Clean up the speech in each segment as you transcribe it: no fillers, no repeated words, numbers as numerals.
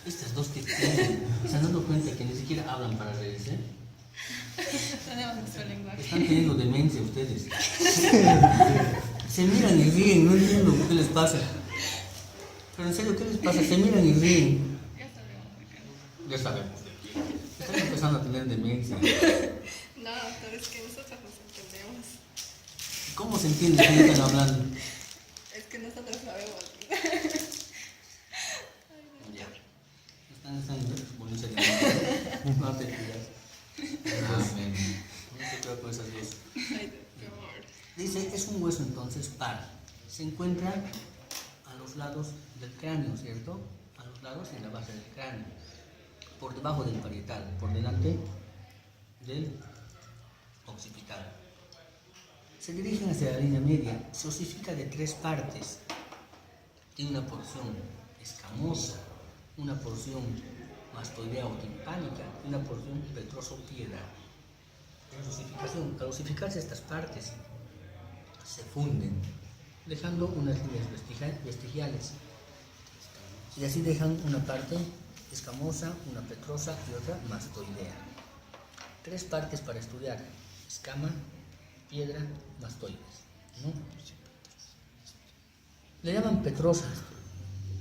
Estas dos que tienen, se han dado cuenta que ni siquiera hablan para reírse. Tenemos nuestro lenguaje. Están teniendo demencia ustedes. Se miran y ríen, no entiendo qué les pasa. Pero en serio, ¿qué les pasa? Se miran y ríen. Ya sabemos por qué no. Ya sabemos. Están empezando a tener demencia. No, pero es que nosotros nos entendemos. ¿Cómo se entiende que están hablando? Es que nosotros sabemos. Ya. Están poniéndose de no te cuidas. Amén. No te cuidas con esas dos. Ay, qué amor. Dice, es un hueso entonces par. Se encuentra a los lados del cráneo, ¿cierto? A los lados y en la base del cráneo. Por debajo del parietal, por delante del occipital. Se dirigen hacia la línea media. Se osifica de tres partes. Tiene una porción escamosa, una porción mastoidea o timpánica y una porción petroso-piedra. En su osificación, al osificarse estas partes, se funden, dejando unas líneas vestigiales. Y así dejan una parte escamosa, una petrosa y otra mastoidea. Tres partes para estudiar: escama, piedra, mastoides, ¿no? Le llaman petrosa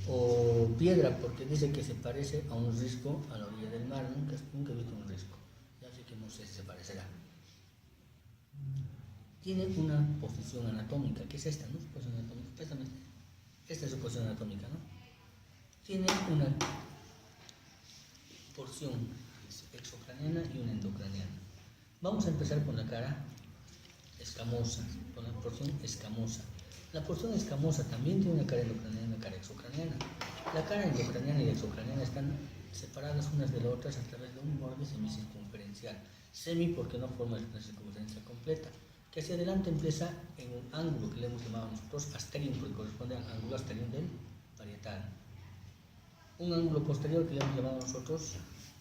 o piedra porque dice que se parece a un risco a la orilla del mar. Nunca he visto un risco, ya sé que no sé si se parecerá. Tiene una posición anatómica, que es esta, ¿no? Su posición anatómica. Esta es su posición anatómica, ¿no? Tiene una porción exocraniana y una endocraniana. Vamos a empezar con la cara escamosa, con la porción escamosa. La porción escamosa también tiene una cara endocraniana y una cara exocraniana. La cara endocraniana y la exocraniana están separadas unas de las otras a través de un borde semicircunferencial. Semi porque no forma una circunferencia completa, que hacia adelante empieza en un ángulo que le hemos llamado nosotros asterium, porque corresponde al ángulo asterium del parietal. Un ángulo posterior que le hemos llamado nosotros,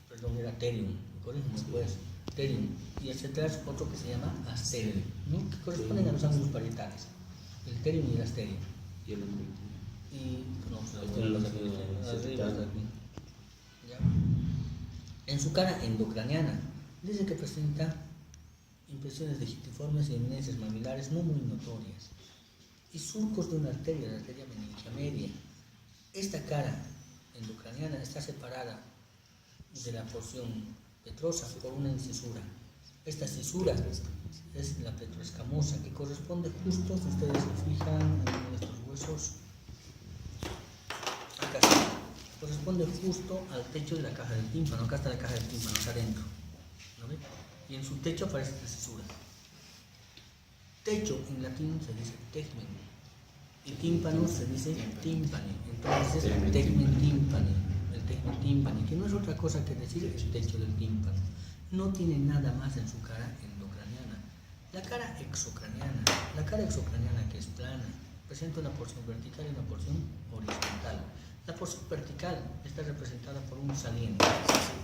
perdón, era terium, corrigen después, terium, y hacia atrás otro que se llama asterium, ¿no? Que corresponden a los ángulos parietales, el terium y el asterium. Y el hombre. Y no, ya. En su cara endocraniana dice que presenta impresiones digitiformes y eminencias mamilares no muy notorias y surcos de una arteria, la arteria meningia media. Esta cara endocraniana está separada de la porción petrosa por una incisura. Esta cisura es la petroescamosa, que corresponde justo, si ustedes se fijan en estos huesos, acá está, corresponde justo al techo de la caja del tímpano. Acá está la caja del tímpano, acá adentro, ¿no ve? Y en su techo aparece esta cisura. Techo en latín se dice tegmen y tímpano se dice tímpani. Entonces es el tegmen tímpani, que no es otra cosa que decir el techo del tímpano. No tiene nada más en su cara endocraniana. La cara exocraniana que es plana, presenta una porción vertical y una porción horizontal. La porción vertical está representada por un saliente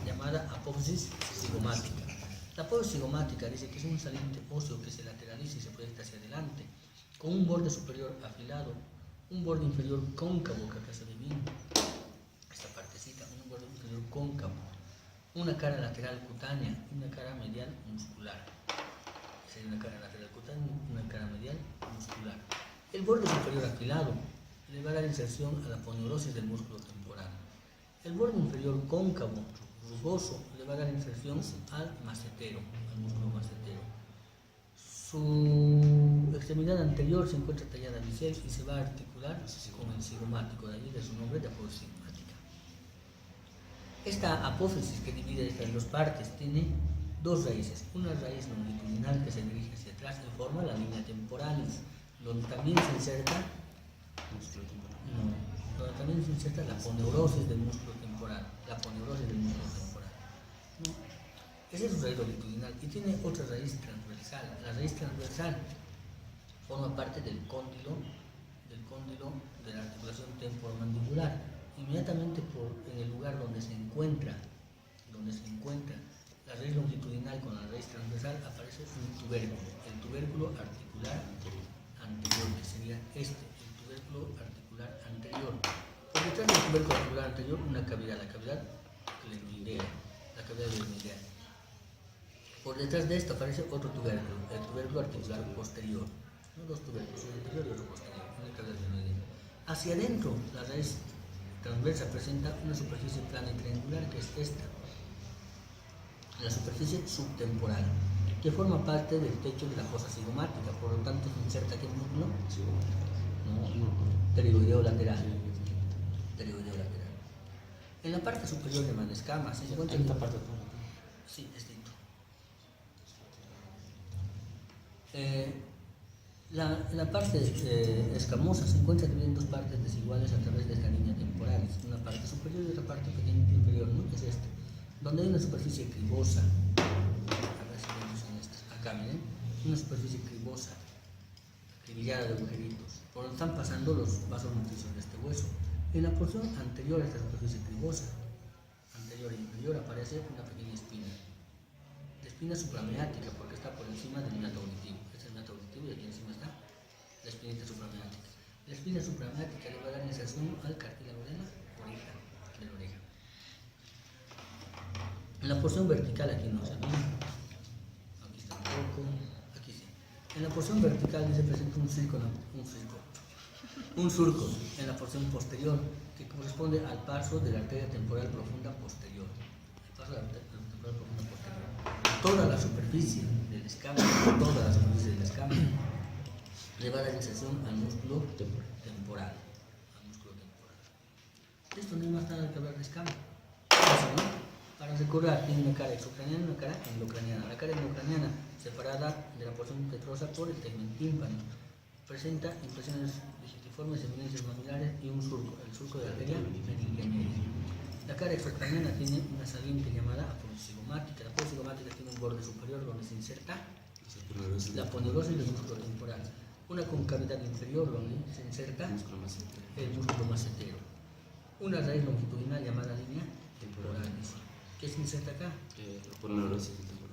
llamada apófisis cigomática. La apófisis cigomática dice que es un saliente óseo que se lateraliza y se proyecta hacia adelante, con un borde superior afilado, un borde inferior cóncavo, que acá se ve bien, esta partecita, un borde inferior cóncavo, una cara lateral cutánea y una cara medial muscular. Sería una cara lateral cutánea y una cara medial muscular. El borde superior afilado le va a dar inserción a la poneurosis del músculo temporal. El borde inferior cóncavo, rugoso, le va a dar inserción al macetero, al músculo macetero. Su extremidad anterior se encuentra tallada bisel y se va a articular con el cigomático, de ahí de su nombre de apófisis cigomática. Esta apófisis que divide estas dos partes tiene dos raíces, una raíz longitudinal que se dirige hacia atrás y forma la línea temporalis, donde también se inserta la poneurosis del músculo temporal, ¿no? Esa es su raíz longitudinal y tiene otra raíz transversal. La raíz transversal forma parte del cóndilo de la articulación temporomandibular. Inmediatamente en el lugar donde se encuentra la raíz longitudinal con la raíz transversal aparece un tubérculo, el tubérculo articular anterior, que sería el tubérculo articular anterior. Por detrás del tubérculo articular anterior una cavidad, la cavidad glenoidea, la cavidad glenoidea. Por detrás de esta aparece otro tubérculo, el tubérculo articular posterior. ¿No? Dos tubérculos, uno anterior y otro posterior, una cavidad glenoidea. Hacia adentro, la raíz transversa presenta una superficie plana y triangular, que es esta, la superficie subtemporal, que forma parte del techo de la fosa cigomática, por lo tanto se inserta aquí en músculo pterigoideo lateral. Pterigoideo lateral. En la parte superior llaman escama, se encuentra esta parte. Sí, es dentro. La parte escamosa se encuentra dividida en dos partes desiguales a través de esta línea temporal, una parte superior y otra parte pequeña inferior, ¿no? Que es esta, donde hay una superficie cribosa. A ver si vemos en esta. Acá, miren, una superficie cribosa, acribillada de agujeritos, por donde están pasando los vasos nutricios de este hueso. En la porción anterior a esta superficie cribosa, anterior e inferior, aparece una pequeña espina. La espina suprameática, porque está por encima del meato auditivo. Este es el meato auditivo y aquí encima está la espinita suprameática. La espina suprameática le va a dar inserción al cartílago de la oreja. En la porción vertical, aquí no se ve. Aquí está un poco. Aquí sí. En la porción vertical se presenta un surco en la porción posterior, que corresponde al paso de la arteria temporal profunda posterior. El paso de la arteria temporal profunda posterior. Toda la superficie del escama, le va a dar inserción al músculo temporal. Esto no hay más nada que hablar de escama. Eso, ¿no? Para recordar, tiene una cara exocraniana y una cara endocraniana. La cara endocraniana, separada de la porción petrosa por el tegmen tímpano, presenta impresiones digitiformes, eminencias mamilares y un surco, el surco de la arteria meningeal. La cara exocraniana tiene una saliente llamada aponeuromática. La aponeuromática tiene un borde superior donde se inserta la aponeurosis del músculo temporal, una concavidad inferior donde se inserta el músculo macetero, una raíz longitudinal llamada línea temporalis. ¿Qué se inserta acá?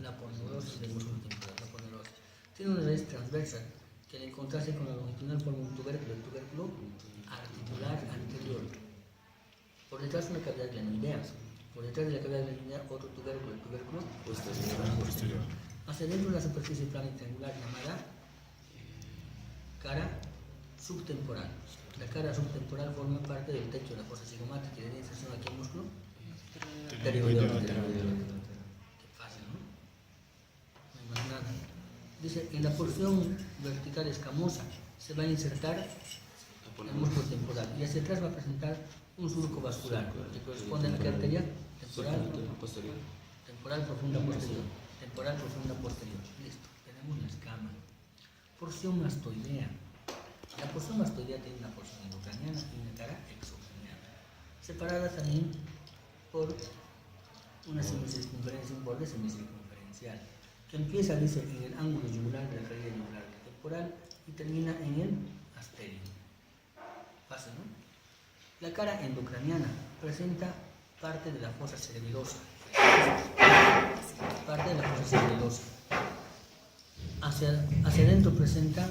La aponeurosis del músculo temporal. La aponeurosis tiene una raíz transversa que al encontrarse con la longitudinal forma un tubérculo, el tubérculo articular anterior. Por detrás una cavidad glenoidea. Por detrás de la cavidad glenoidea otro tubérculo, el tubérculo posterior. Hacia dentro la superficie plana y triangular llamada cara subtemporal. La cara subtemporal forma parte del techo de la fosa cigomática y de inserción aquí al músculo pterigoideo lateral. Qué fácil, ¿no? No hay más nada. Dice, en la porción vertical escamosa se va a insertar el músculo temporal y hacia atrás va a presentar un surco vascular que corresponde a la arteria temporal profunda posterior. Temporal profunda posterior. Listo, tenemos la escama. Porción mastoidea. La porción mastoidea tiene una porción endocraniana y una cara exocraniana, separadas también por una semicircunferencia, un borde semicircunferencial, que empieza, dice, en el ángulo yugular de la cavidad yugular temporal y termina en el asterio. Fácil, ¿no? La cara endocraniana presenta parte de la fosa cerebelosa. Hacia adentro presenta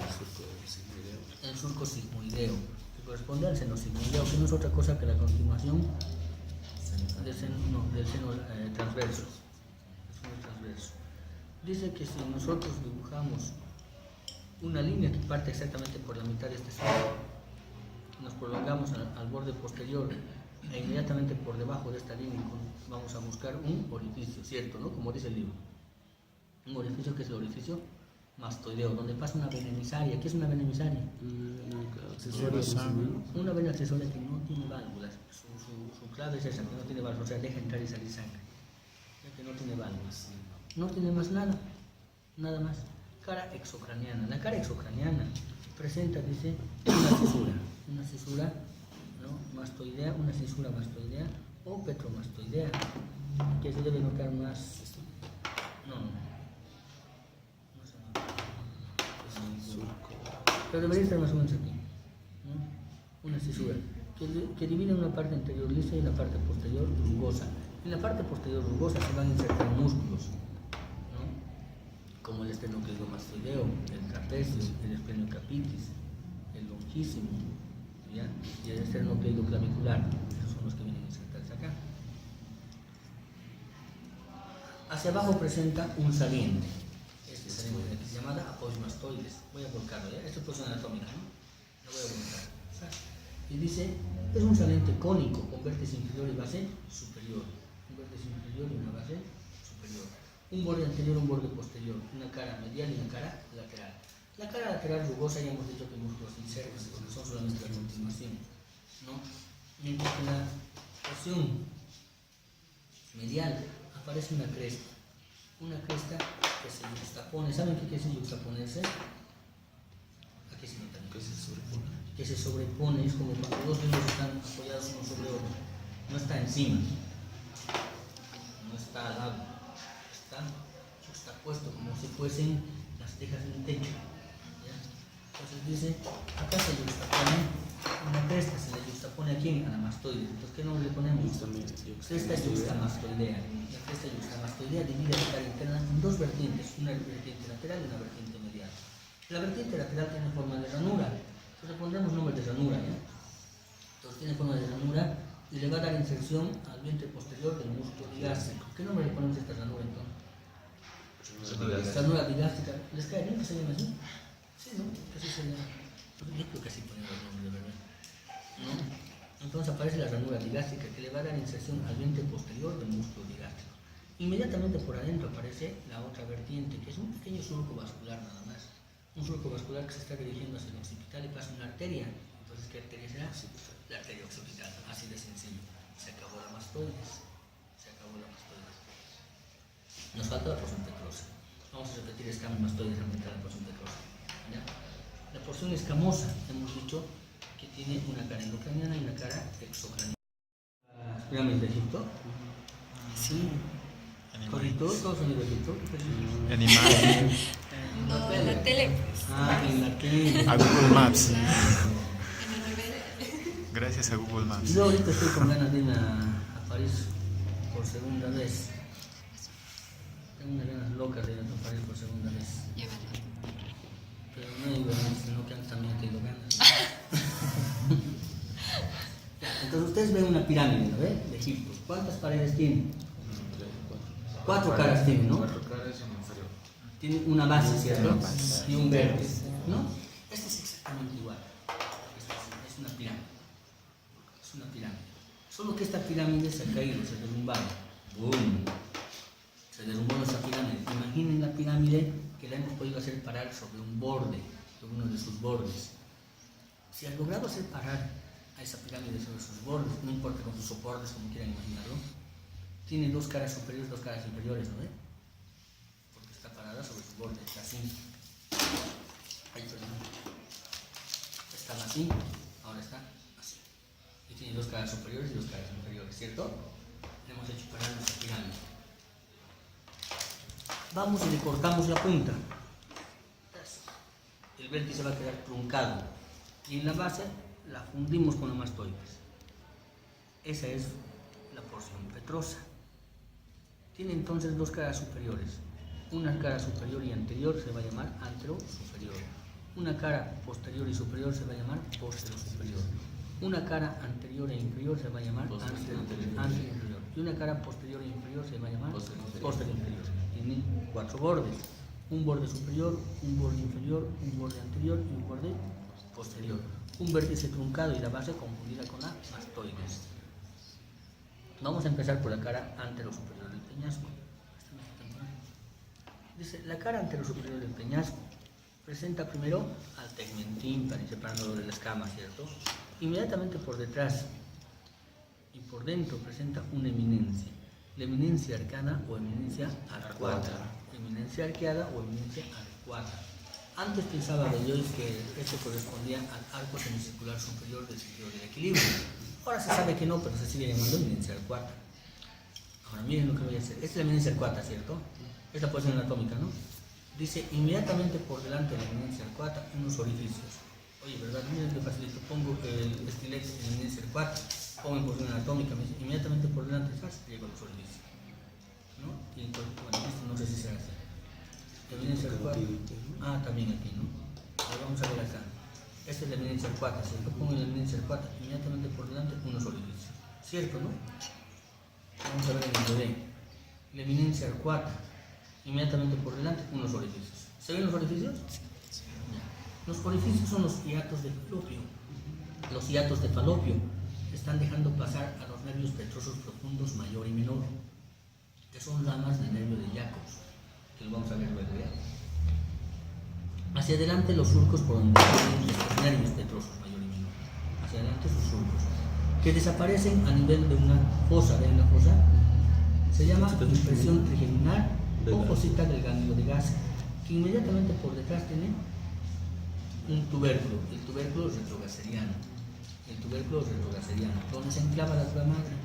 el surco sigmoideo, que corresponde al seno sigmoideo, que no es otra cosa que la continuación del seno transverso. Dice que si nosotros dibujamos una línea que parte exactamente por la mitad de este seno, nos prolongamos al borde posterior e inmediatamente por debajo de esta línea vamos a buscar un orificio, ¿cierto? ¿No? Como dice el libro. Un orificio que es el orificio mastoideo, donde pasa una vena emisaria. ¿Qué es una vena emisaria? Una vena accesoria que no tiene válvulas. Su clave es esa, que no tiene válvulas, o sea, deja entrar y salir sangre. Ya que no tiene válvulas. No tiene más nada, nada más. Cara exocraniana. La cara exocraniana presenta, dice, una cisura, ¿no? Mastoidea, una cisura mastoidea o petromastoidea, que se debe notar más. Pero debería estar más o menos aquí, ¿no? Una cisura que divide una parte anterior lisa y la parte posterior rugosa. En la parte posterior rugosa se van a insertar músculos, ¿no? Como el esternocleidomastoideo, el trapecio, el esplenocapitis, el longísimo, ¿ya? Y el esternocleidoclavicular. Esos son acá. Hacia abajo presenta un saliente. Este saliente es llamada apoymastoides. Voy a volcarlo, ¿ya? Esto es posición anatómica, ¿no? Lo voy a volcar. Y dice, es un saliente cónico con vértice inferior y base superior. Un vértice inferior y una base superior. Un borde anterior, un borde posterior. Una cara medial y una cara lateral. La cara lateral rugosa ya hemos dicho que músculos insertos, porque son solamente la continuación, ¿no? Mientras que en la porción medial aparece una cresta que se yuxtapone. ¿Saben qué quiere decir yuxtaponerse? Aquí se nota. Que se sobrepone, es como cuando dos libros están apoyados uno sobre otro. No está encima, no está al lado, está juxtapuesto como si fuesen las tejas de un techo. ¿Ya? Entonces dice, acá se yuxtapone una cresta, se le yuxtapone aquí a la mastoide. Entonces, ¿qué nombre le ponemos? Cresta yuxtamastoidea. La cresta yuxtamastoidea divide la cara interna en dos vertientes, una vertiente lateral y una vertiente medial. La vertiente lateral tiene forma de ranura. Entonces pondremos nombre de ranura, ¿ya? Entonces tiene forma de ranura y le va a dar inserción al vientre posterior del músculo digástrico. ¿Qué nombre le ponemos a esta ranura entonces? Ranura digástica. ¿Les cae bien que se llame así? Sí, ¿no? Que así se llama. Yo creo que así ponemos el nombre, de verdad. ¿No? Entonces aparece la ranura digástica que le va a dar inserción al vientre posterior del músculo digástrico. Inmediatamente por adentro aparece la otra vertiente, que es un pequeño surco vascular nada más. Un surco vascular que se está dirigiendo hacia el occipital y pasa una arteria. Entonces, ¿qué arteria será? La arteria occipital, así de sencillo. Se acabó la mastoides. Se acabó la mastoides. Nos falta la porción petrosa. Vamos a repetir escamas mastoides frente a la porción petrosa. ¿Ya? La porción escamosa, hemos dicho que tiene una cara endocraniana y una cara exocraniana. Las pirámides de Egipto. Sí. ¿Todos son de Egipto? Animales. No, en la tele, pues. Ah, en la tele. A Google Maps. En el DVD. Gracias a Google Maps. Yo ahorita estoy con ganas de ir a París por segunda vez. Tengo unas ganas locas de ir a París por segunda vez. Llévalo. Pero no he ido antes, sino que antes también tengo ganas. Entonces ustedes ven una pirámide, ¿no ve? De Egipto. ¿Cuántas paredes tiene? 4 caras tiene, ¿no? 4 caras en inferior. Tiene una base, ¿cierto? Una base. Y un vértice, ¿no? Este es exactamente igual. Es una pirámide. Es una pirámide. Solo que esta pirámide se ha caído, se ha derrumbado. ¡Bum! Se derrumbó nuestra pirámide. Imaginen la pirámide que la hemos podido hacer parar sobre un borde, sobre uno de sus bordes. Si has logrado hacer parar a esa pirámide sobre sus bordes, no importa con sus soportes, como quieran imaginarlo, tiene 2 caras superiores, 2 caras inferiores, ¿no ve? Porque está parada sobre su borde, está así. Ay, perdón. Estaba así, ahora está así. Y tiene 2 caras superiores y 2 caras inferiores, ¿cierto? Le hemos hecho parar nuestra pirámide. Vamos y le cortamos la punta. El vértice va a quedar truncado. Y en la base la fundimos con la mastoides. Esa es la porción petrosa. Tiene entonces 2 caras superiores. Una cara superior y anterior se va a llamar antero-superior. Una cara posterior y superior se va a llamar postero-superior. Una cara anterior e inferior se va a llamar antero-inferior. Y una cara posterior e inferior se va a llamar posterior-inferior. Tiene 4 bordes. Un borde superior, un borde inferior, un borde anterior y un borde posterior. Un vértice truncado y la base confundida con la mastoides. Vamos a empezar por la cara antero-superior del peñasco. Dice, la cara antero-superior del peñasco presenta primero al tegmen tímpani, separándolo de la escama, ¿cierto? Inmediatamente por detrás y por dentro presenta una eminencia. La eminencia arcana o eminencia arcuata. Eminencia arqueada o eminencia arcuata. Antes pensaba de Joyce que esto correspondía al arco semicircular superior del sentido del equilibrio. Ahora se sabe que no, pero se sigue llamando eminencia arcuata. Ahora miren lo que voy a hacer. Esta es la eminencia arcuata, ¿cierto? Es la posición anatómica, ¿no? Dice, inmediatamente por delante de la eminencia arcuata, unos orificios. Oye, ¿verdad? Miren qué facilito. Pongo el estilete en la eminencia arcuata, pongo en posición anatómica, me dice, inmediatamente por delante, ¿sabes? Llego a los orificios. ¿No? Y entonces, bueno, esto no sé si será así. Eminencia arcuata. Ah, también aquí, ¿no? Ahora vamos a ver acá. Esta es la eminencia arcuata, ¿cierto? Pongo en la eminencia arcuata, inmediatamente por delante, unos orificios. ¿Cierto, no? Vamos a ver en el bebé. La eminencia arcuata. Inmediatamente por delante, unos orificios. ¿Se ven los orificios? Los orificios son los hiatos de falopio. Los hiatos de falopio están dejando pasar a los nervios petrosos profundos mayor y menor, que son ramas del nervio de Jacobs, que lo vamos a ver luego ya. Hacia adelante los surcos por donde salen estos nervios petrosos mayor y menor. Hacia adelante sus surcos, que desaparecen a nivel de una fosa. ¿Ven la fosa? Se llama impresión trigeminal o fosita del ganglio de Gase, que inmediatamente por detrás tiene un tubérculo, el tubérculo retrogaseriano. El tubérculo retrogaseriano, donde se enclava la dura madre.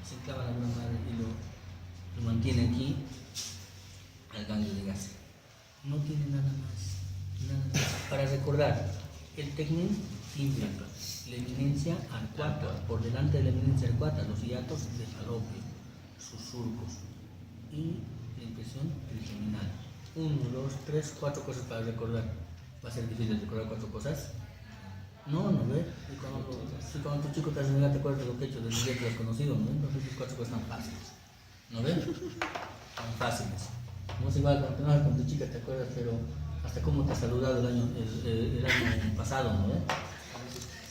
Se enclava la dura madre y lo mantiene aquí al ganglio de Gase. No tiene nada más. Nada más. Para recordar, el tegmen tímbrico, la eminencia arcuata, por delante de la eminencia arcuata, los hiatos de falopio, sus surcos y la impresión trigeminal. 1, 2, 3, 4 cosas para recordar. Va a ser difícil recordar 4 cosas. No, ¿no ves? Si cuando tu chico te hace negar, te acuerdas de lo que he hecho, del día que has conocido, ¿no? Entonces, esas 4 cosas tan fáciles. ¿No ves? Tan fáciles. No es igual cuando te enojas con tu chica, te acuerdas, pero hasta cómo te ha saludado el año pasado, ¿no ves?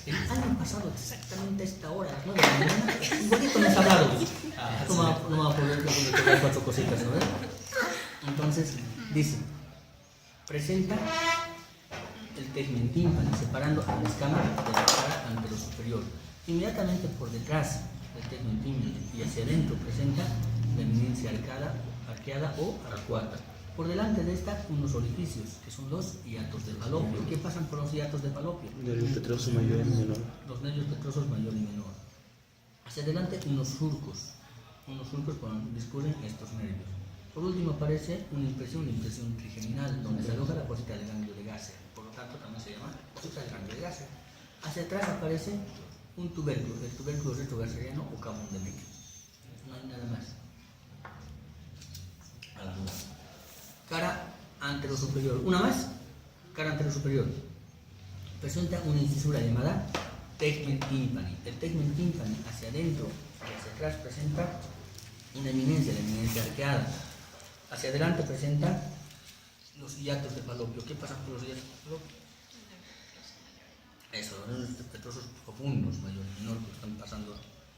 El año pasado, exactamente a esta hora, a las 9 de la mañana, igualito me has hablado. No me va a poder recordar 4 cositas, ¿no ves? Entonces, dice, presenta el tegmen tímpano separando a la escama de la cara anterosuperior. Inmediatamente por detrás del tegmen tímpano y hacia adentro presenta la eminencia arqueada o arcuata. Por delante de esta, unos orificios, que son los hiatos de falopio. ¿Qué pasan por los hiatos de falopio? Nervios petrosos mayor y menor. Los nervios petrosos mayor y menor. Hacia adelante, unos surcos por donde discurren estos nervios. Por último aparece una impresión trigeminal, donde se aloja la fosita del ganglio de Gase. Por lo tanto, también se llama fosita del ganglio de Gase. Hacia atrás aparece un tubérculo, el tubérculo retrogaseriano o cabum de Mecke. No hay nada más. A la duda. Cara anterosuperior. Una más. Cara anterosuperior. Presenta una incisura llamada tegmen tímpani. El tegmen tímpani hacia adentro y hacia atrás presenta una eminencia, la eminencia arqueada. Hacia adelante presenta los hiatos de falopio. ¿Qué pasa con los hiatos de falopio? Eso, los petrosos profundos, mayor y menor, que están pasando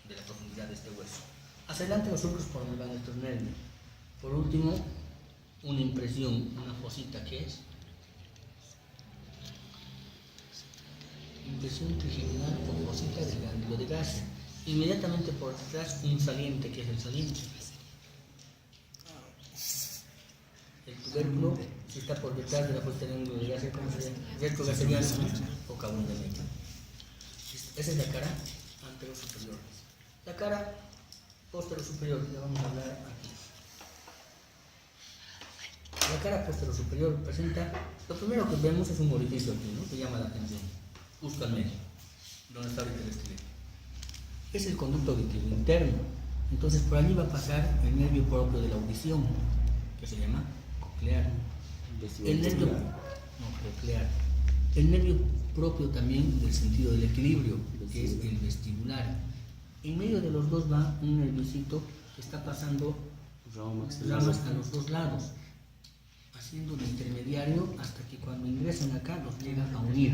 de la profundidad de este hueso. Hacia adelante los surcos por donde van estos nervios. Por último, una impresión, una fosita, ¿qué es? Impresión trigeminal o fosita del ganglio de Gase. Inmediatamente por detrás un saliente, ¿qué es el saliente? El tubérculo, si está por detrás de la fosita del ganglio de Gase, ¿cómo se llama? Retrogaseriano o cabum de Mecke. Esa es la cara anterosuperior. La cara posterosuperior, ya vamos a hablar aquí. La cara posterosuperior presenta, lo primero que vemos es un orificio aquí, ¿no? Que llama la atención, justo al medio, donde está ahorita el esqueleto. Es el conducto auditivo interno. Entonces por allí va a pasar el nervio propio de la audición, que se llama coclear. El nervio coclear. El nervio propio también del sentido del equilibrio, que es el vestibular. En medio de los dos va un nerviosito que está pasando ramas a los dos lados, haciendo de intermediario hasta que cuando ingresan acá los llega a unir,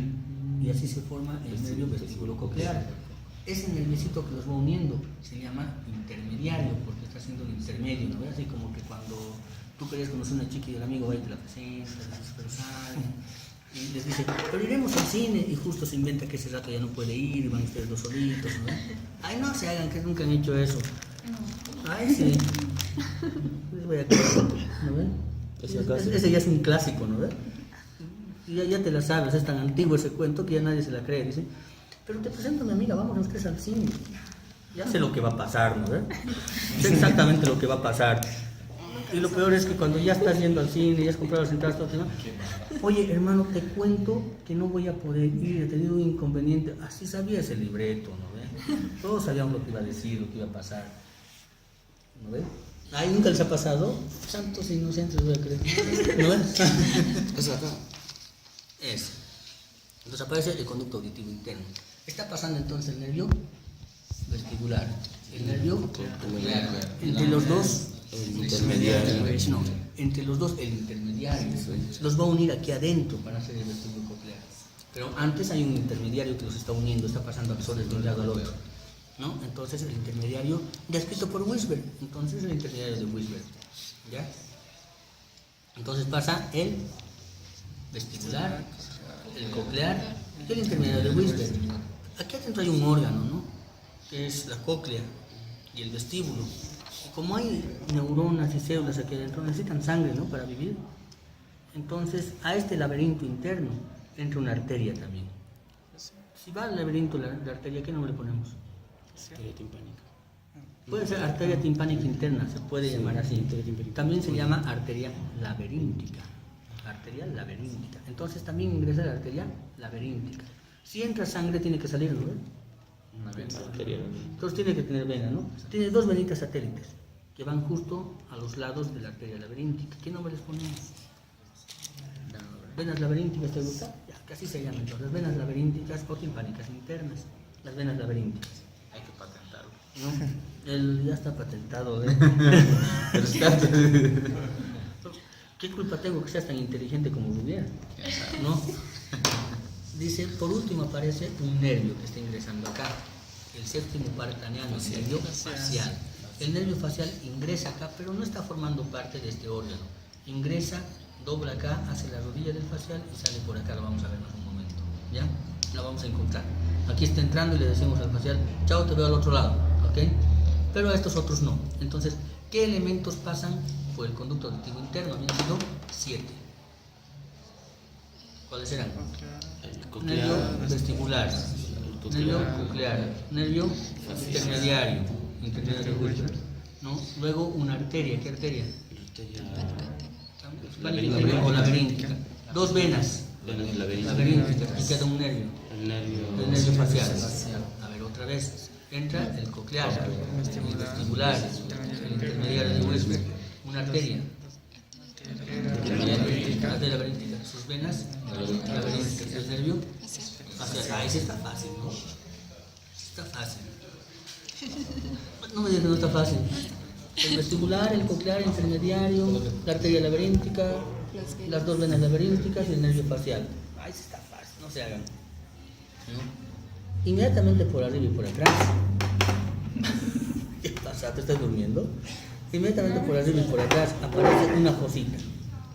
y así se forma el nervio vestibulococlear. Ese nerviosito que los va uniendo se llama intermediario, porque está haciendo el intermedio, ¿no? Así como que cuando tú querías conocer a una chica y el amigo va y te la presenta, pero sale, y les dice, pero iremos al cine, y justo se inventa que ese rato ya no puede ir, y van ustedes dos solitos, ¿no? Ay, no se hagan, que nunca han hecho eso. Ay, sí. Les voy a contar, ¿no ven? Ese ya es un clásico, ¿no ves? Y ya te la sabes, es tan antiguo ese cuento que ya nadie se la cree. Dice, pero te presento a mi amiga, vamos ustedes al cine. Ya sé lo que va a pasar, ¿no ves? Sé exactamente lo que va a pasar. Y lo peor es que cuando ya estás yendo al cine, ya has comprado las entradas, todo, ¿no? Oye, hermano, te cuento que no voy a poder ir, he tenido un inconveniente. Así sabías el libreto, ¿no ves? Todos sabíamos lo que iba a decir, lo que iba a pasar. ¿No ves? Ay, ¿nunca les ha pasado? Santos inocentes, voy a creer. ¿No ves? Eso acá. Eso. Entonces aparece el conducto auditivo interno. Está pasando entonces el nervio vestibular, el nervio Entre los dos, El intermediario. no, entre los dos, el intermediario los va a unir aquí adentro para hacer el vestíbulo coclear. Pero antes hay un intermediario que los está uniendo, está pasando axones de un lado al otro, ¿no? Entonces el intermediario, descrito por Wisberg, entonces el intermediario de Wisberg, ¿ya? Entonces pasa el vestibular, el coclear y el intermediario de Wisberg. Aquí adentro hay un órgano, ¿no? Que es la cóclea y el vestíbulo. Como hay neuronas y células aquí adentro, necesitan sangre, ¿no? Para vivir. Entonces, a este laberinto interno entra una arteria también. Si va al laberinto la arteria, ¿qué nombre le ponemos? Arteria timpánica. Puede ser arteria timpánica interna, se puede llamar así. También se llama arteria laberíntica. Arteria laberíntica. Entonces también ingresa la arteria laberíntica. Si entra sangre, tiene que salir, ¿no? Arteria. Entonces tiene que tener vena, ¿no? Tiene dos venitas satélites que van justo a los lados de la arteria laberíntica. ¿Qué nombre les ponemos? Venas laberínticas, ¿te gusta? Ya, que así se llaman. Entonces, venas laberínticas o timpánicas internas. Las venas laberínticas. Hay que patentarlo. ¿No? Él ya está patentado, ¿eh? ¿Qué culpa tengo que seas tan inteligente como Rubier? ¿No? Dice, por último aparece un nervio que está ingresando acá. El séptimo par craneano, el nervio facial. El nervio facial ingresa acá, pero no está formando parte de este órgano. Ingresa, dobla acá, hace la rodilla del facial y sale por acá. Lo vamos a ver en un momento. ¿Ya? La vamos a encontrar. Aquí está entrando y le decimos al facial, chao, te veo al otro lado. ¿Ok? Pero a estos otros no. Entonces, ¿qué elementos pasan por el conducto auditivo interno? Habían sido 7. ¿Cuáles eran? Nervio vestibular, nervio coclear, nervio intermediario, intermediario justo, ¿no? Luego una arteria, ¿qué arteria? Laberíntica o laberíntica. Dos venas, Venas laberínticas. laberíntica, y queda un nervio, El nervio. el nervio facial. A ver, otra vez, entra el coclear, el vestibular, el intermediario de Wisberg, una arteria. Arteria laberíntica, sus venas laberínticas, el nervio facial. Ahí sí está fácil, ¿no? Está fácil. No me digas que no está fácil. El vestibular, el coclear, el intermediario, la arteria laberíntica, las dos venas laberínticas y el nervio facial. Ahí sí está fácil, no se hagan. ¿No? Inmediatamente por arriba y por atrás. ¿Qué pasa? ¿Te estás durmiendo? Inmediatamente por arriba y por atrás aparece una fosita.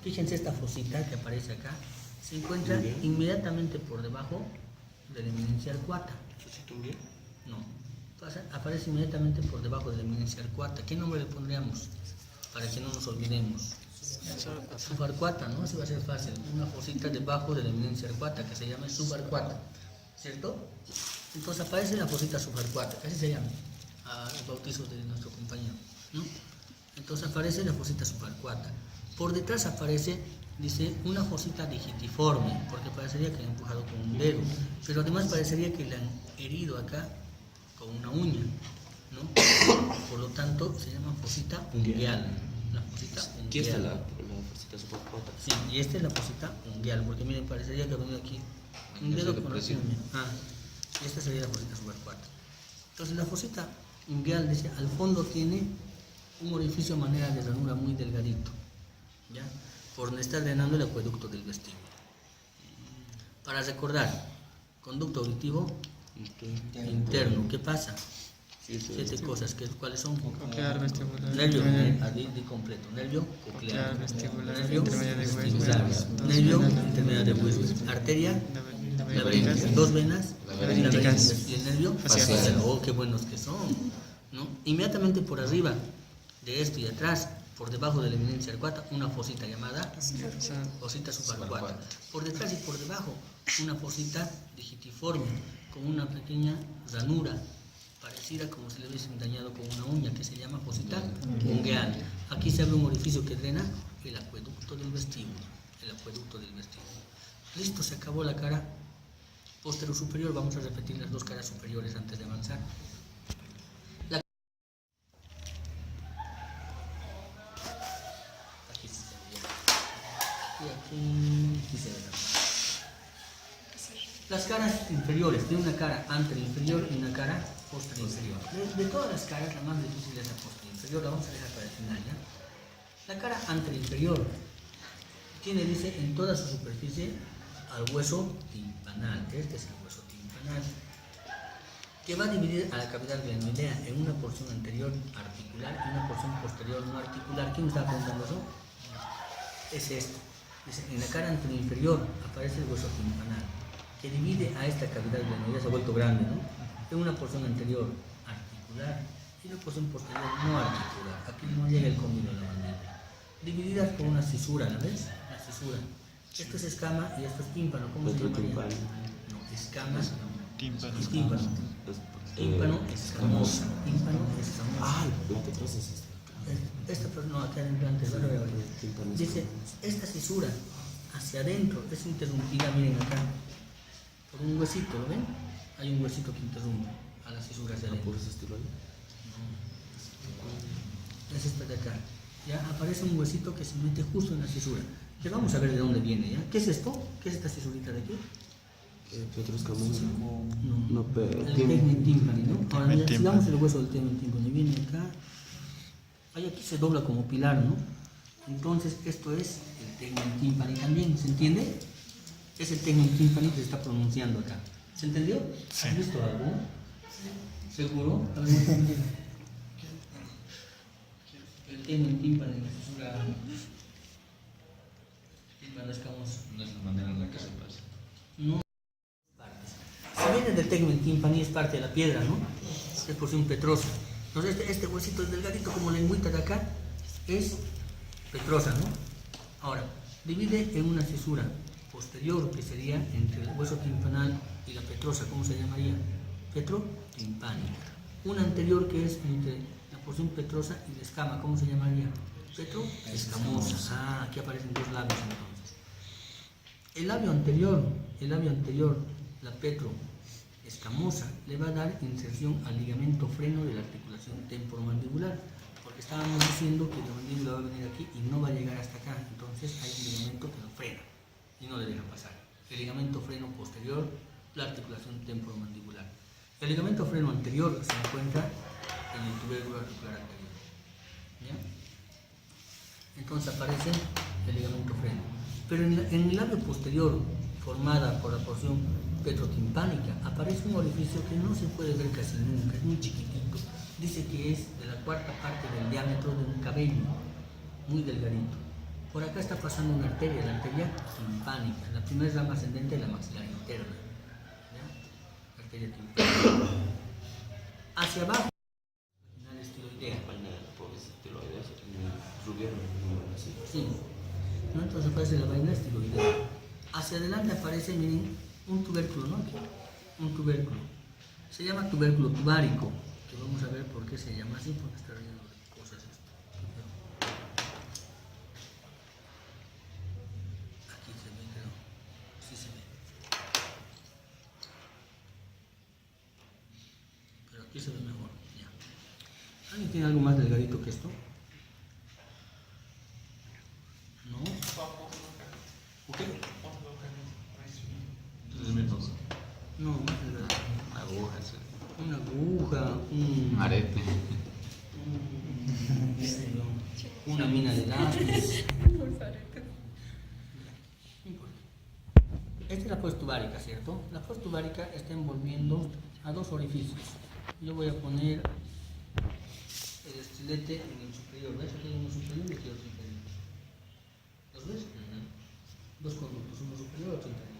Fíjense esta fosita que aparece acá. Se encuentra inmediatamente por debajo de la eminencia arcuata. No. Aparece inmediatamente por debajo de la eminencia arcuata. ¿Qué nombre le pondríamos? Para que no nos olvidemos. Subarcuata, ¿no? Así va a ser fácil. Una fosita debajo de la eminencia arcuata que se llama subarcuata. ¿Cierto? Entonces aparece la fosita subarcuata, que así se llama. A los bautizos de nuestro compañero, ¿no? Entonces aparece la fosita subarcuata. Por detrás aparece, dice, una fosita digitiforme, porque parecería que le han empujado con un dedo, pero además parecería que le han herido acá con una uña, ¿no? Por lo tanto, se llama fosita ungueal. La fosita ungueal. Aquí está la fosita subarcuata. Sí, y esta es la fosita ungueal, porque miren, parecería que ha venido aquí un dedo con una uña. Y esta sería la fosita subarcuata. Entonces, la fosita ungueal, dice, al fondo tiene un orificio a manera de ranura muy delgadito, ¿ya? Por donde está drenando el acueducto del vestíbulo. Para recordar, conducto auditivo interno, ¿qué pasa? 7 cosas, ¿cuáles son? Coclear, vestibular, Nervio, intermediario. di completo, nervio coclear, Coclear, vestibular, nervio intermediario de vestibular, Wisberg, dos nervio venas intermediario de Wisberg, arteria laberíntica, Laberínticas. dos venas Laberínticas. y el nervio Facial. facial. Oh, qué buenos que son, ¿no? Inmediatamente por arriba de esto y atrás, por debajo de la eminencia arcuata, una fosita llamada fosita subarcuata. Por detrás y por debajo, una fosita digitiforme con una pequeña ranura parecida como si le hubiesen dañado con una uña, que se llama fosita ungueal. Aquí se abre un orificio que drena el acueducto del vestíbulo. El acueducto del vestíbulo. Listo, se acabó la cara postero superior. Vamos a repetir las dos caras superiores antes de avanzar. Aquí sí se ve. Y aquí se ve. Las caras inferiores, tiene una cara anterior inferior y una cara posterior inferior. De todas las caras, la más difícil es la posterior inferior, la vamos a dejar para el final, ¿ya? La cara anterior tiene, dice, en toda su superficie al hueso timpanal. Este es el hueso timpanal, que va a dividir a la cavidad glenoidea en una porción anterior articular y una porción posterior no articular. ¿Quién me está preguntando eso? Es esto. Dice, en la cara anterior inferior aparece el hueso timpanal, que divide a esta cavidad glenoidea, se ha vuelto grande, ¿no? En una porción anterior articular y una porción posterior no articular. Aquí no llega el cóndilo de la mandíbula. Divididas por una cisura, ¿la ves? La cisura. Esto es escama y esto es tímpano. ¿Cómo se llamaría? No, escama Tímpano. y tímpano. Tímpano escamosa. Tímpano escamosa. Ah, la petrosa es esta. Esta, pero no, acá en el plante, dice, esta cisura hacia adentro es interrumpida, miren acá, por un huesito, ¿lo ven? Hay un huesito que interrumpe a la cisura hacia adentro. ¿Por ese estilo ahí? Es esta de acá. Ya aparece un huesito que se mete justo en la cisura. Que vamos a ver de dónde viene, ¿ya? ¿Qué es esto? ¿Qué es esta cisurita de aquí? Petro escamosa. No, No, pero. el tegmen timpani, ¿no? Ahora, mira, Tegmen sigamos timpani. el hueso del tegmen timpani. Viene acá. Ahí aquí se dobla como pilar, ¿no? Entonces, esto es el tegmen timpani también, ¿se entiende? Es el tegmen timpani que se está pronunciando acá. ¿Se entendió? Sí. ¿Has visto algo? ¿Seguro? A ver, muéstrame. El tegmen timpani, la fisura tímpano escamoso. No es la manera en la que se pasa. No. Si viene del tegmen timpani es parte de la piedra, ¿no? Es porción petrosa. Entonces este huesito es delgadito como lengüita de acá, es petrosa, ¿no? Ahora, divide en una cisura posterior que sería entre el hueso timpanal y la petrosa, ¿cómo se llamaría? Petrotimpánica. Una anterior que es entre la porción petrosa y la escama, ¿cómo se llamaría? Petroescamosa. Ah, aquí aparecen dos labios entonces. El labio anterior, la petroescamosa, le va a dar inserción al ligamento freno de la articulación temporomandibular, porque estábamos diciendo que la mandíbula va a venir aquí y no va a llegar hasta acá, entonces hay un ligamento que lo frena y no le deja pasar. El ligamento freno posterior, la articulación temporomandibular. El ligamento freno anterior se encuentra en el tubérculo articular anterior. ¿Ya? Entonces aparece el ligamento freno. Pero en el labio posterior, formada por la porción petrotimpánica, aparece un orificio que no se puede ver casi nunca, es muy chiquitito. Dice que es de la cuarta parte del diámetro de un cabello, muy delgadito. Por acá está pasando una arteria, la arteria timpánica. La primera rama ascendente de la maxilar interna. ¿Ya? Arteria timpánica. Hacia abajo, la estiloidea. Vaina de por ese estilo ahí, Rubiero, así. Sí. ¿No? Entonces aparece la vaina estiloidea. Hacia adelante aparece, miren, un tubérculo, ¿no? Aquí. Un tubérculo. Se llama tubérculo tubárico. Que vamos a ver por qué se llama así, porque está relleno de cosas esto. Aquí se ve, creo. Sí se ve. Pero aquí se ve mejor. Ya. ¿Alguien tiene algo más delgadito que esto? ¿No? ¿Ok? Entonces me toca. No, más delgadito. Agujas. Una aguja, Un arete. una mina de lápiz. Esta es la postubárica, ¿cierto? La postubárica está envolviendo a dos orificios. Yo voy a poner el estilete en el superior. ¿Ves? Aquí hay uno superior y aquí otro inferior. ¿Los ves? Dos conductos, uno superior y otro inferior.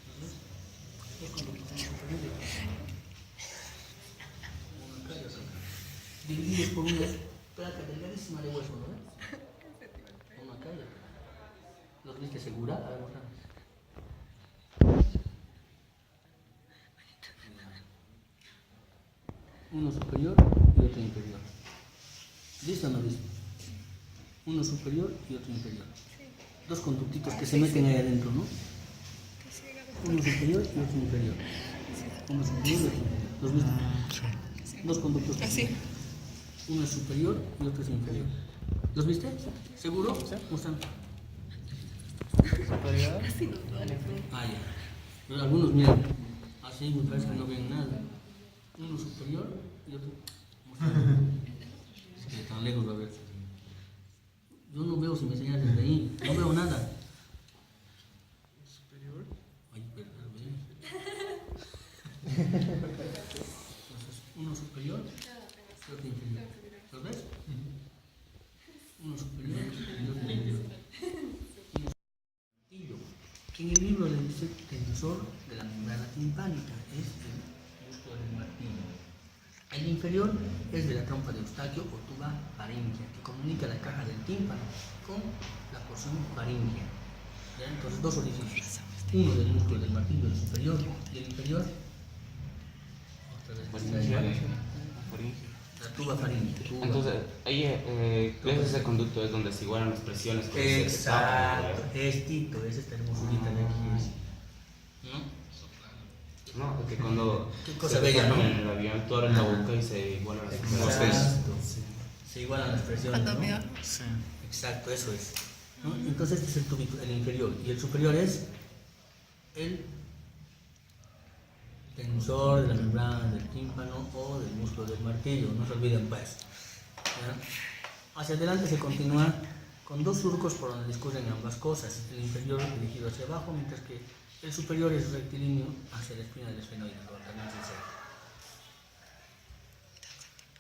¿Los ves? Dos conductos, uno superior y otro inferior. Uno acá y otro acá. Divididos por una placa delgadísima de hueso, ¿no ves? Uno acá y otro acá. ¿Los viste segura? A ver, mostrame. Uno superior y otro inferior. ¿Listo o no listo? Uno superior y otro inferior. Dos conductitos que se meten ahí adentro, ¿no? Uno superior y otro inferior. Uno superior y otro inferior. ¿Los viste? Dos conductos. Así. Uno es superior y otro es inferior. ¿Los viste? ¿Seguro? Muéstrame. Ah, ya. Pero algunos miran así, me parece que no ven nada. Yo es que tan lejos va a ver. Yo no veo si me enseñas desde ahí. No veo nada. Superior. Ay, perdón. Entonces, uno superior y otro inferior. ¿Lo ves? Uno superior y otro inferior. Martillo, que en el libro le dice tensor de la membrana timpánica, es el músculo del martillo. El inferior es de la trompa de Eustaquio o tuba faríngea, que comunica la caja del tímpano con la porción faríngea. ¿Ya? Entonces, dos orificios. Uno del músculo del martillo, el superior, y el inferior. Otra vez. La tuba faríngea. Entonces, ahí, ese conducto es donde se igualan las presiones. Exacto, Tito, ese está hermosurita de aquí. ¿No? No, porque cuando Qué cosa se bella, ¿no? en el avión, tú abres la boca y se igualan las presiones. Exacto. Se igualan las presiones, Cuando ¿no? veo. Sí. Exacto, eso es. ¿No? Entonces este es el túbico, el inferior. Y el superior es el tensor de la membrana del tímpano o del músculo del martillo. No se olviden, pues. ¿Ya? Hacia adelante se continúa con dos surcos por donde discurren ambas cosas. El inferior dirigido hacia abajo, mientras que el superior es rectilíneo hacia la espina del esfenoide. También se sepa.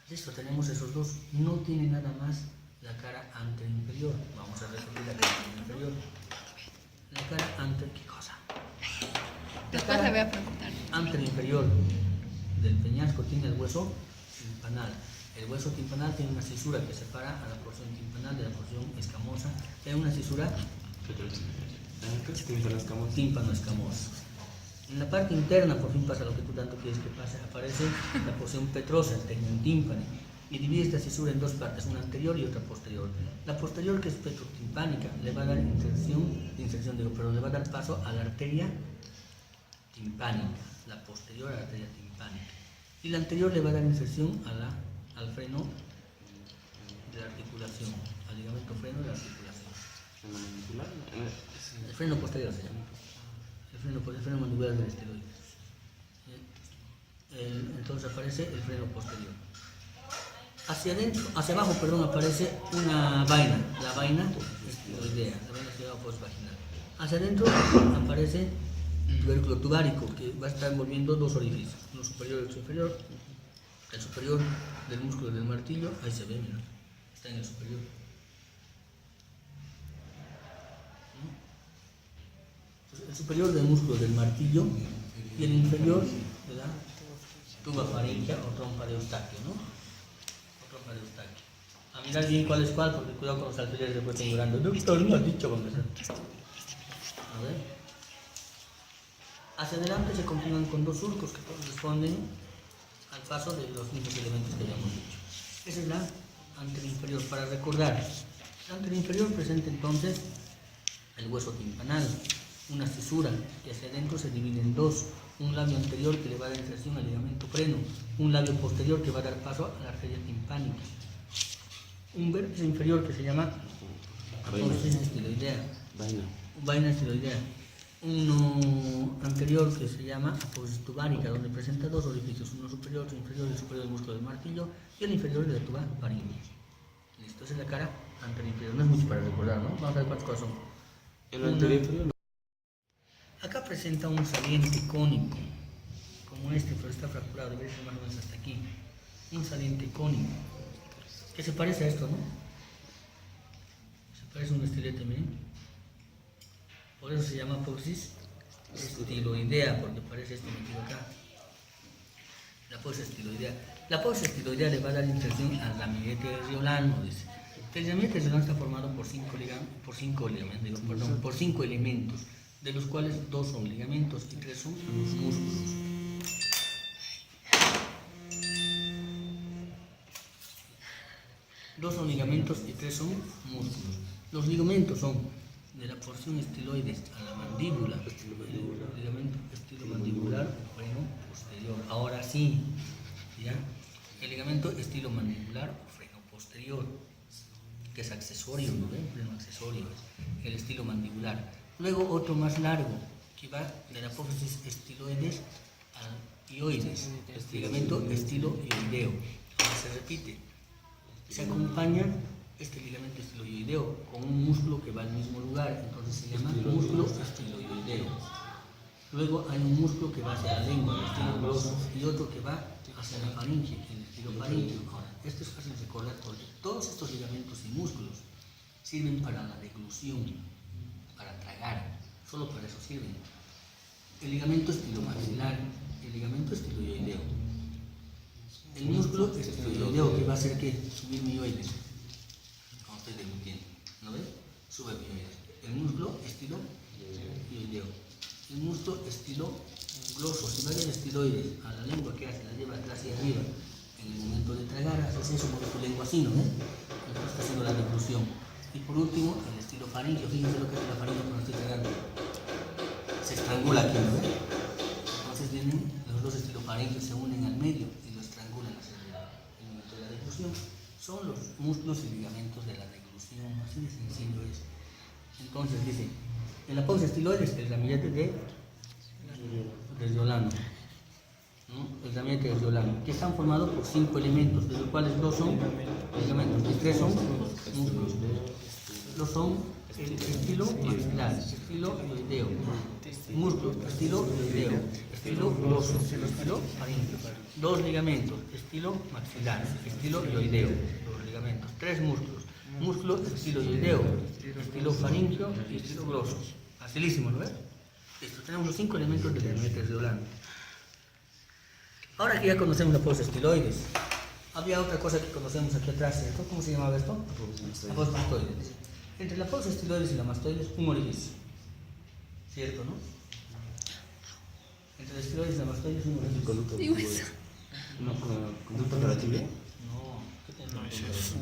Listo, tenemos esos dos. No tiene nada más la cara anterior. Vamos a resolver la cara inferior. La cara anterior, ¿qué cosa? Después le voy a preguntar. Inferior del peñasco tiene el hueso timpanal. El hueso timpanal tiene una cisura que separa a la porción timpanal de la porción escamosa. Tiene una cisura tímpano escamoso. En la parte interna, por fin pasa lo que tú tanto quieres que pase, aparece la porción petrosa, el tegmen tímpane, y divide esta cisura en dos partes, una anterior y otra posterior. La posterior, que es petrotimpánica, le va a dar le va a dar paso a la arteria timpánica, la posterior a la arteria timpánica. Y la anterior le va a dar inserción al freno de la articulación, al ligamento freno de la articulación. El freno posterior se llama. El freno mandibular del esteroide. Entonces aparece el freno posterior. Hacia abajo, aparece una vaina, la vaina esteroidea, la vaina esteroidea postvaginal. Hacia adentro aparece el tubérculo tubárico, que va a estar envolviendo dos orificios, uno superior y otro inferior. El superior del músculo del martillo, ahí se ve, mira, está en el superior. El superior del músculo del martillo y el inferior de la tuba faríngea o trompa de Eustaquio, ¿no? O trompa de Eustaquio. A mirar bien cuál es cuál, porque cuidado con los alfileres después están llorando. Doctor, no has dicho con eso. A ver. Hacia adelante se continúan con dos surcos que corresponden al paso de los mismos elementos que ya hemos dicho. Esa es la anteroinferior. Para recordar, la anteroinferior presenta entonces el hueso timpanal, una cisura que hacia adentro se divide en dos, un labio anterior que le va a dar inserción al ligamento freno, un labio posterior que va a dar paso a la arteria timpánica, un vértice inferior que se llama apófisis estiloidea, vaina estiloidea, uno anterior que se llama apófisis tubárica, donde presenta dos orificios, uno superior, otro inferior, el superior del músculo del martillo y el inferior de la tuba faríngea. Listo, esa es la cara anterior inferior, no es mucho para recordar, ¿no? Vamos a ver cuántas cosas son. El anterior inferior. Acá presenta un saliente cónico, como este, pero está fracturado, debe ser más o menos hasta aquí. Un saliente cónico, que se parece a esto, ¿no? Se parece a un estilete, miren. Por eso se llama apófisis estiloidea, porque parece esto metido acá. La apófisis estiloidea. La apófisis estiloidea le va a dar inserción al ramillete riolano, dice. El ramillete riolano está formado por cinco elementos, de los cuales dos son ligamentos y tres son músculos. Dos son ligamentos y tres son músculos. Los ligamentos son de la porción estiloides a la mandíbula, el ligamento estilomandibular o freno posterior. Ahora sí, ¿ya? El ligamento estilomandibular o freno posterior, que es accesorio, ¿no ven? Freno accesorio, el estilo mandibular. Luego otro más largo, que va de la apófisis estiloides ioides, ligamento estiloideo. Ahora se repite, se acompaña este ligamento estiloideo con un músculo que va al mismo lugar, entonces se llama músculo estiloideo. Luego hay un músculo que va hacia la lengua, el estilo gloso, y otro que va hacia la faringe, el estilo faringeo. Ahora, esto es fácil de recordar porque todos estos ligamentos y músculos sirven para la deglución, para tragar, solo para eso sirven. El ligamento estilomaxilar, el ligamento estiloideo. El músculo estiloideo que va a hacer que subir mioides, como estoy deglutiendo, ¿no ves? Sube mioides. El músculo estiloideo. El músculo estilogloso, si vaya el estiloides a la lengua, ¿qué hace? La lleva atrás y arriba. En el momento de tragar, haces eso porque tu lengua así, ¿no? Entonces está haciendo la deglución. Y por último, el estilo faringeo. Fíjense lo que hace la faringe cuando estoy tragando. Se estrangula aquí, ¿no? Entonces vienen los dos estilofaringeos, se unen al medio y lo estrangulan hacia el momento de la deglución. Son los músculos y ligamentos de la deglución, así de sencillo es. Entonces dice, en la pausa estiloides, el ramillete de Riolano, ¿no? El ramillete de Riolano, que están formados por 5 elementos, de los cuales 2 son ligamentos y 3 son músculos. Los son el estilo maxilar, estilo ioideo, músculo, estilo ioideo, estilo gloso, estilo faríngeo. 2 ligamentos, estilo maxilar, estilo ioideo, 2 ligamentos, 3 músculos, músculo, estilo ioideo, estilo faríngeo y estilo gloso. Facilísimo, ¿no ves? Listo, tenemos los 5 elementos del ramillete de Riolano. Ahora que ya conocemos la pausa estiloides, había otra cosa que conocemos aquí atrás, ¿cierto? ¿Cómo se llamaba esto? Apostoides. Entre la pausa estiloides y la mastoides, un orificio. ¿Cierto, no? Entre la estiloides y la mastoides, un orificio. Digo eso. ¿Conducta operativa? No, ¿qué te No, ese es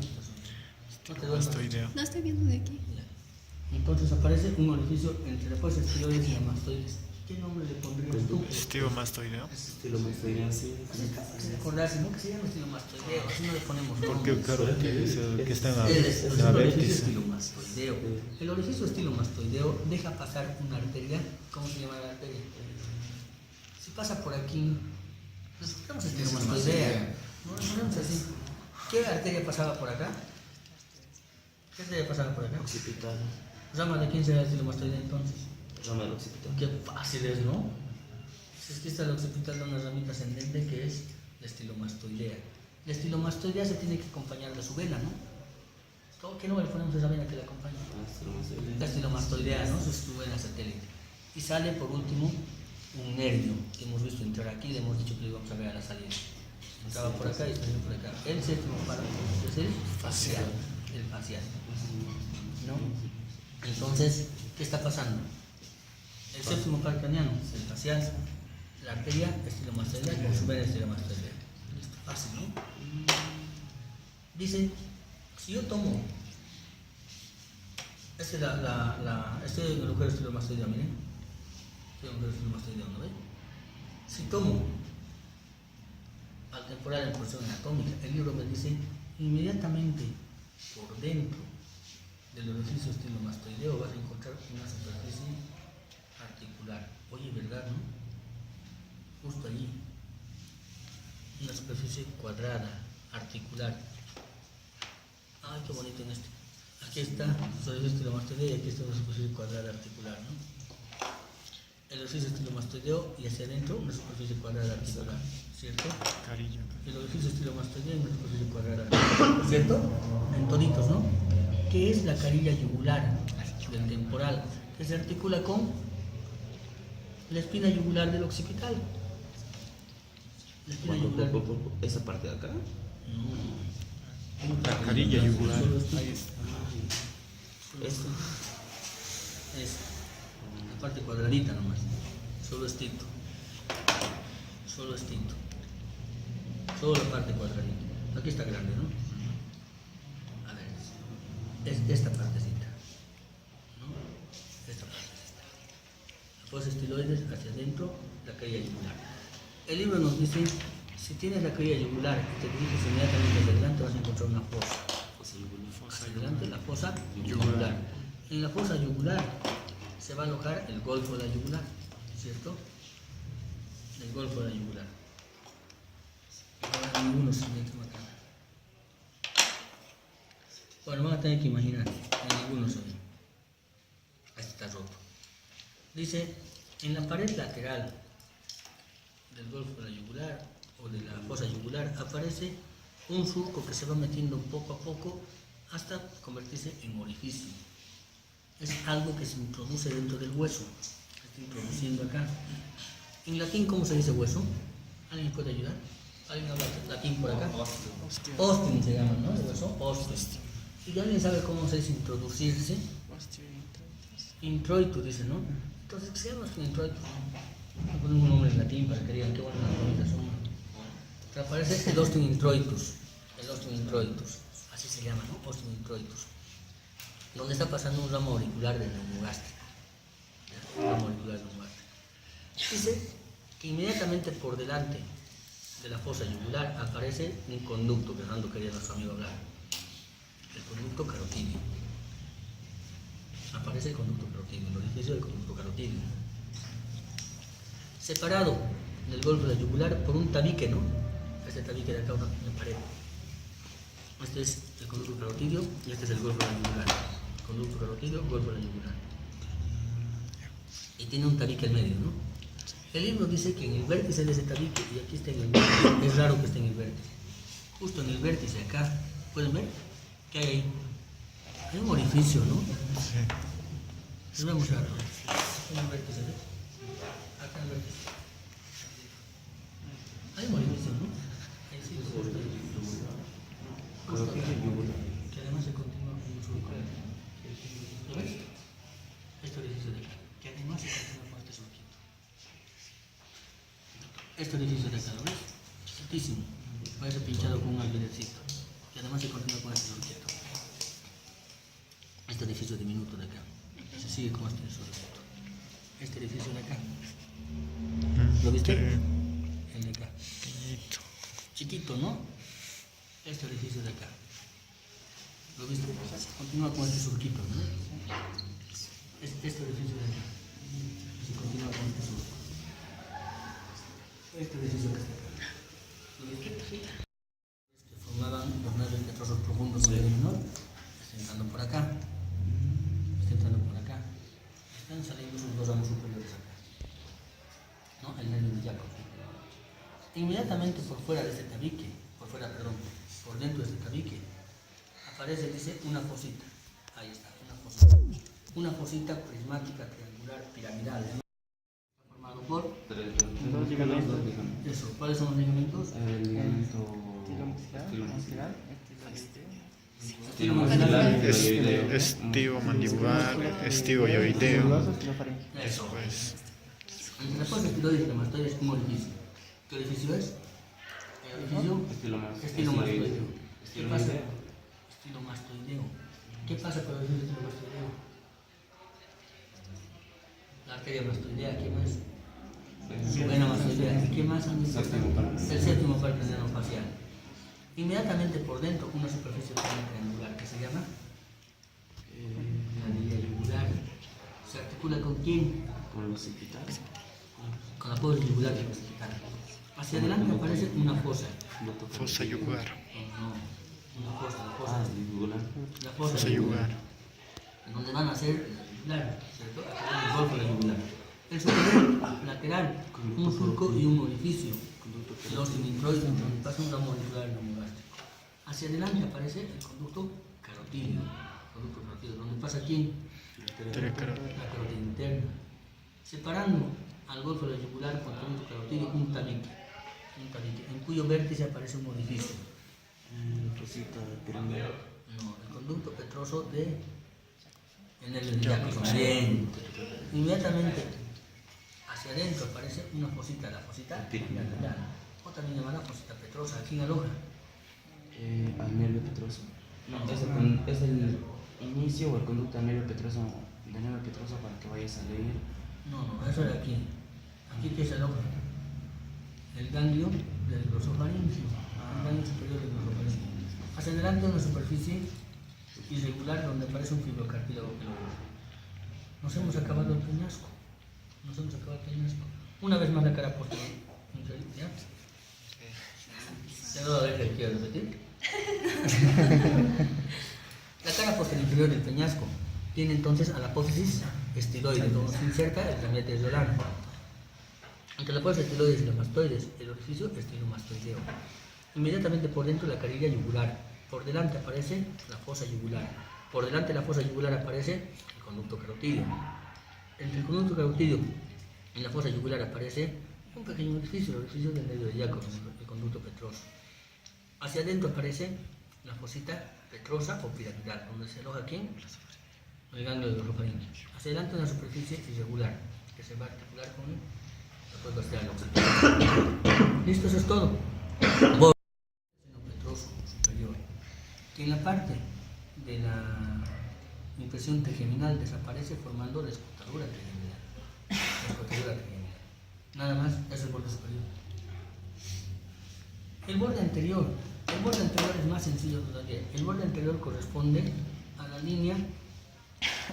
No te duermas. mastoideo. No estoy viendo de aquí. Ya. Entonces aparece un orificio entre la pausa estiloides y la mastoides. ¿Qué nombre le pondrías tú? Estigomastoideo. Estilo mastoideo, sí. Así de acordarse, ¿no? Que se llama estilomastoideo, así no le ponemos Porque nombre. claro, que es el que está en la, El en la orificio vértice. estilomastoideo. El orificio estilomastoideo deja pasar una arteria. ¿Cómo se llama la arteria? Si pasa por aquí, nos ponemos estilomastoidea. No le ponemos así. ¿Qué arteria pasaba por acá? ¿Qué arteria pasaba por acá? Occipital. ¿Rama de quién será el estilomastoidea entonces? Rama del occipital. Qué fácil es, ¿no? Si es que está el occipital de una ramita ascendente que es la estilomastoidea. La estilomastoidea se tiene que acompañar de su vena, ¿no? ¿Qué nombre le ponemos a esa vena que la acompaña? La estilomastoidea, ¿no? Su vena satélite. Y sale por último un nervio que hemos visto entrar aquí, le hemos dicho que lo íbamos a ver a la salida. Entraba por acá y salió por acá. El séptimo párrafo es el facial. El facial. ¿No? Entonces, ¿qué está pasando? El séptimo par craneano, el facial, la arteria estilomastoidea con su vena estilomastoidea. Listo, fácil, ¿no? Dice, si yo tomo este es el agujero estilomastoideo, miren. Este es el agujero estilomastoideo, ¿no ven? Si tomo al temporal en posición anatómica, el libro me dice inmediatamente por dentro del orificio estilomastoideo vas a encontrar una superficie articular. Oye, ¿verdad, no? Justo allí. Una superficie cuadrada, articular. Ay, qué bonito en este. Aquí está el orificio estilomastoideo y aquí está una superficie cuadrada articular, ¿no? El orificio estilomastoideo y hacia adentro una superficie cuadrada articular, ¿cierto? Carilla. El orificio estilomastoideo y una superficie cuadrada articular, ¿cierto? En toditos, ¿no? ¿Qué es la carilla yugular del temporal? Que se articula con la espina yugular del occipital. La espina yugular. ¿Esa parte de acá? No. La carilla yugular. Solo esto. Ahí está. Esto. Es la parte cuadradita nomás. Solo extinto. Solo extinto. Solo la parte cuadradita. Aquí está grande, ¿no? A ver. Es esta partecita. ¿No? Esta partecita. La fosa estiloides hacia adentro, la carilla yugular. El libro nos dice, si tienes la carilla yugular y te diriges inmediatamente hacia adelante vas a encontrar una fosa. Hacia adelante la fosa yugular. En la fosa yugular se va a alojar el golfo de la yugular, ¿cierto? El golfo de la yugular. Bueno, van a tener que imaginar, en ninguno se ve. Este está roto. Dice, en la pared lateral del golfo de la yugular o de la fosa yugular aparece un surco que se va metiendo poco a poco hasta convertirse en orificio. Es algo que se introduce dentro del hueso. Se está introduciendo acá. En latín, ¿cómo se dice hueso? ¿Alguien puede ayudar? ¿Alguien habla latín por acá? Ostium se llama, ¿no? El hueso, ostium. ¿Y alguien sabe cómo se dice introducirse? Introitus dice, ¿no? Entonces, ¿qué se llama introitus? Le ponemos un nombre en latín para que digan qué buenas bonitas son. O sea, aparece el ostium introitus. El ostium introitus. Así se llama, ¿no? Ostium introitus. Donde está pasando un ramo auricular del neumogástrico. ¿Ya? Un ramo auricular del neumogástrico. Dice que inmediatamente por delante de la fosa yugular aparece un conducto, que Fernando quería nuestro amigo hablar. El conducto carotídeo. Aparece el conducto carotídeo, el orificio del conducto carotídeo. Separado del golfo de la yugular por un tabique, ¿no? Este tabique de acá, una pared. Este es el conducto carotídeo y este es el golfo de la yugular. Conducto carotídeo, golfo de la yugular. Y tiene un tabique en medio, ¿no? El libro dice que en el vértice de ese tabique, y aquí está en el vértice, es raro que esté en el vértice. Justo en el vértice acá, ¿pueden ver? ¿Qué hay ahí? Hay un orificio, ¿no? Sí. Es muy raro. En el vértice, ¿ves? Acá en el vértice. Hay un orificio, ¿no? Ahí sí, justo ahí. Justo acá. Que además se continúa con un surco. ¿Lo ves? Este orificio de acá. Que además se continúa con este surquito. Este orificio de acá, ¿lo ves? Altísimo. Parece pinchado con un alfilercito. Y además se continúa con este surquito. Este edificio diminuto de acá. Se sigue con este surquito. Este edificio de acá. ¿Lo viste? El de acá. Pequeñito. Chiquito, ¿no? Este edificio de acá. ¿Lo viste? Continúa con este surquito, ¿no? Este edificio de acá. Se continúa con este surco. Este edificio que está acá. ¿Lo viste? Que formaban los nervios petrosos profundos del dedo menor. Está entrando por acá. Está entrando por acá. Están saliendo sus dos ramos superiores acá. ¿No? El nervio ilíaco. Inmediatamente por fuera de este tabique, por dentro de este tabique, aparece, dice, una fosita. Ahí está, una fosita. Una fosita prismática, triangular, piramidal. ¿No? Formado por Dos ligamentos. eso. ¿Cuáles son los ligamentos? El ligamento Estilo maxilar. Estivo mandibular, estivo yoideo. Eso. Pues, Entre la fosa estiloides y la mastoides es un orificio. ¿Qué orificio es? El orificio estilo mastoideo. ¿Qué pasa? Estilo mastoideo. ¿Qué pasa con el orificio estilo mastoideo? La arteria mastoidea, ¿qué más? Su vena mastoidea, ¿y qué más? El séptimo par facial. Inmediatamente por dentro una superficie triangular que se llama la anilla yugular. ¿Se articula con quién? con los occidentales. Con la pobre yugular y occipital. Hacia adelante aparece una fosa. fosa yugular. No, una fosa, la fosa. Yugular. La fosa Fosa yugular. en donde van a ser la yugular, ¿cierto? Acá en el golfo de la yugular. El superior lateral, un surco y un orificio. El ostium introitus, donde pasa un ramo auricular neumogástrico. Hacia adelante aparece el conducto carotídeo. Conducto carotídeo, donde pasa quién? La carótida interna. Separando al golfo de la yugular con el conducto carotídeo un tabique, en cuyo vértice aparece un orificio. Cosita piramidal. No, el conducto petroso de el nervio ilíaco. Bien. Inmediatamente hacia adentro aparece una fosita, la fosita piramidal, o también llamada fosita petrosa. ¿A quién aloja? Al nervio petroso. No, es el inicio o el conducto del nervio petroso para que vaya a salir. No, eso de aquí. Aquí que se aloja el ganglio del glosofaringio, el ganglio superior del glosofaringio. Hacia adelante una superficie irregular donde aparece un fibrocartílago piloso. Nos hemos acabado el peñasco. Una vez más la cara posterior. ¿Ya? ¿Ya no a ver que quiero repetir? La inferior del peñasco. Tiene entonces a la apófisis estiloide, donde se inserta el gamete eslolar. Entre la apófisis estiloides y los mastoides, el orificio estilomastoideo. Inmediatamente por dentro la carilla yugular. Por delante aparece la fosa yugular. Por delante de la fosa yugular aparece el conducto carotidio. Entre el conducto carotidio y la fosa yugular aparece un pequeño orificio, el orificio del medio de Jacob, el conducto petroso. Hacia adentro aparece la fosita petrosa o piramidal, donde se aloja ¿quién? El ganglio de los rofaringios. Hacia adelante una superficie irregular, que se va a articular con la cuerda astral occipital. Listo, eso es todo. Seno petroso superior, que en la parte de la impresión trigeminal desaparece formando la escotadura trigeminal. La escotadura trigeminal. Nada más, es el borde superior. El borde anterior es más sencillo todavía. El borde anterior corresponde a la línea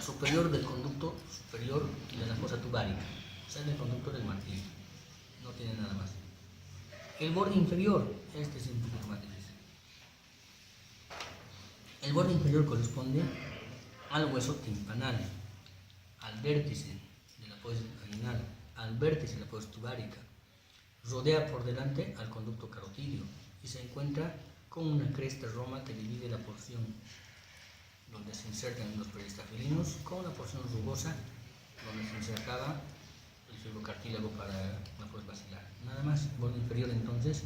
superior del conducto superior de la fosa tubárica, o sea, del conducto del martillo. No tiene nada más. El borde inferior, este es un poquito más difícil. El borde inferior corresponde al hueso timpanal, al vértice de la apófisis vaginal, al vértice de la apófisis tubárica. Rodea por delante al conducto carotidio y se encuentra con una cresta roma que divide la porción donde se insertan los peristafilinos con la porción rugosa donde se insertaba el fibrocartílago para la apófisis basilar. Nada más, borde inferior entonces,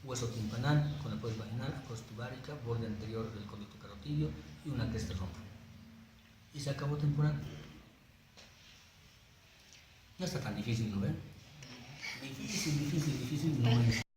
hueso timpanal con la apófisis vaginal, apófisis tubárica, borde anterior del conducto carotidio y una cresta roma. Y se acabó temporal. No está tan difícil, ¿no ven? Difícil no es.